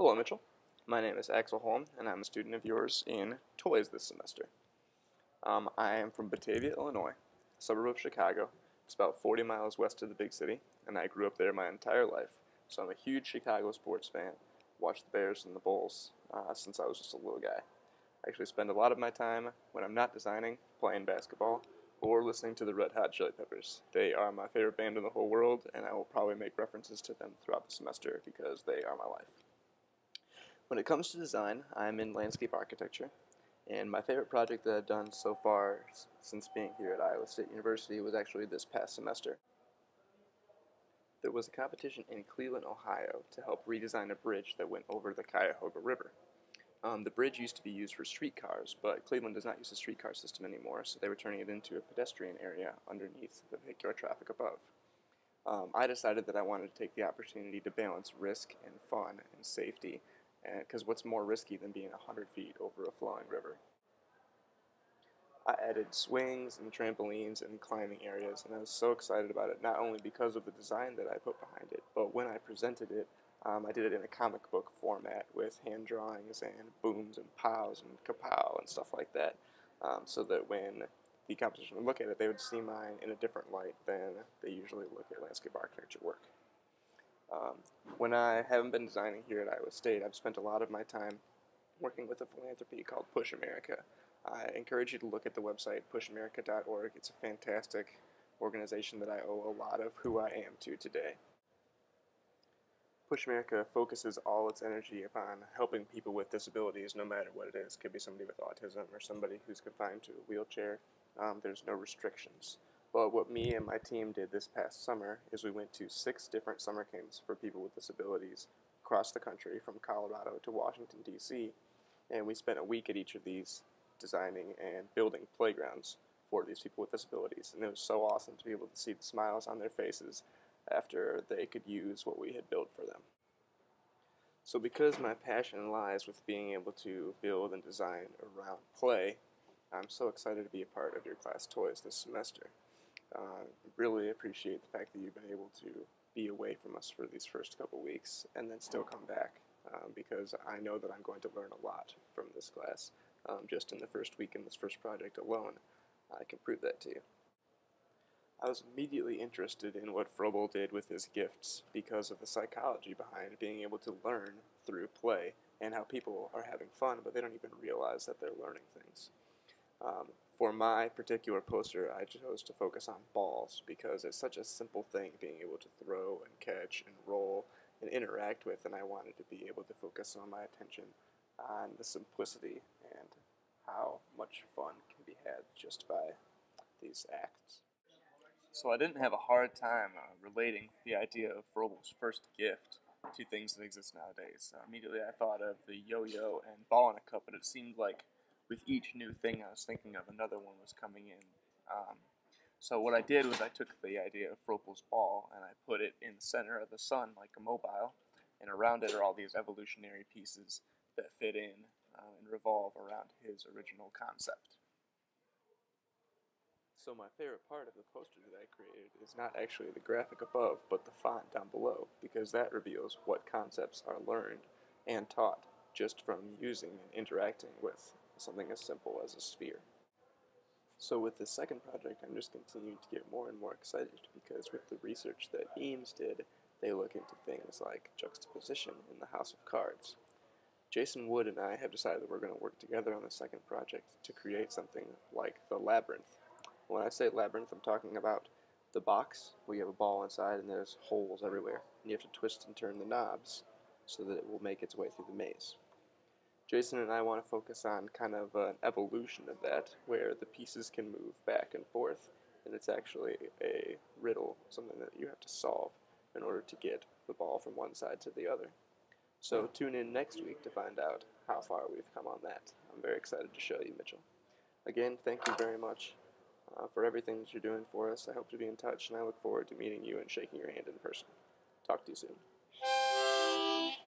Hello, Mitchell. My name is Axel Holm, and I'm a student of yours in toys this semester. I am from Batavia, Illinois, a suburb of Chicago. It's about 40 miles west of the big city, and I grew up there my entire life. So I'm a huge Chicago sports fan. Watched the Bears and the Bulls since I was just a little guy. I actually spend a lot of my time when I'm not designing, playing basketball, or listening to the Red Hot Chili Peppers. They are my favorite band in the whole world, and I will probably make references to them throughout the semester because they are my life. When it comes to design, I'm in landscape architecture, and my favorite project that I've done so far since being here at Iowa State University was actually this past semester. There was a competition in Cleveland, Ohio to help redesign a bridge that went over the Cuyahoga River. The bridge used to be used for streetcars, but Cleveland does not use a streetcar system anymore, so they were turning it into a pedestrian area underneath the vehicular traffic above. I decided that I wanted to take the opportunity to balance risk and fun and safety, because what's more risky than being 100 feet over a flowing river? I added swings and trampolines and climbing areas, and I was so excited about it, not only because of the design that I put behind it, but when I presented it, I did it in a comic book format with hand drawings and booms and pows and kapow and stuff like that, so that when the competition would look at it, they would see mine in a different light than they usually look at landscape architecture work. When I haven't been designing here at Iowa State, I've spent a lot of my time working with a philanthropy called Push America. I encourage you to look at the website pushamerica.org. It's a fantastic organization that I owe a lot of who I am to today. Push America focuses all its energy upon helping people with disabilities, no matter what it is. It could be somebody with autism or somebody who's confined to a wheelchair. There's no restrictions. But what me and my team did this past summer is we went to 6 different summer camps for people with disabilities across the country, from Colorado to Washington, D.C., and we spent a week at each of these designing and building playgrounds for these people with disabilities. And it was so awesome to be able to see the smiles on their faces after they could use what we had built for them. So because my passion lies with being able to build and design around play, I'm so excited to be a part of your class toys this semester. Really appreciate the fact that you've been able to be away from us for these first couple weeks and then still come back, because I know that I'm going to learn a lot from this class. Just in the first week in this first project alone, I can prove that to you. I was immediately interested in what Froebel did with his gifts because of the psychology behind being able to learn through play and how people are having fun, but they don't even realize that they're learning things. For my particular poster, I chose to focus on balls because it's such a simple thing being able to throw and catch and roll and interact with, and I wanted to be able to focus on my attention on the simplicity and how much fun can be had just by these acts. So I didn't have a hard time relating the idea of Froebel's first gift to things that exist nowadays. Immediately I thought of the yo-yo and ball in a cup, but it seemed like with each new thing I was thinking of, another one was coming in. So what I did was I took the idea of Froebel's ball and I put it in the center of the sun like a mobile, and around it are all these evolutionary pieces that fit in and revolve around his original concept. So my favorite part of the poster that I created is not actually the graphic above, but the font down below, because that reveals what concepts are learned and taught just from using and interacting with something as simple as a sphere. So with this second project, I'm just continuing to get more and more excited, because with the research that Eames did, they look into things like juxtaposition in the House of Cards. Jason Wood and I have decided that we're going to work together on the second project to create something like the labyrinth. When I say labyrinth, I'm talking about the box where you have a ball inside and there's holes everywhere, and you have to twist and turn the knobs so that it will make its way through the maze. Jason and I want to focus on kind of an evolution of that, where the pieces can move back and forth, and it's actually a riddle, something that you have to solve in order to get the ball from one side to the other. So tune in next week to find out how far we've come on that. I'm very excited to show you, Mitchell. Again, thank you very much for everything that you're doing for us. I hope to be in touch, and I look forward to meeting you and shaking your hand in person. Talk to you soon.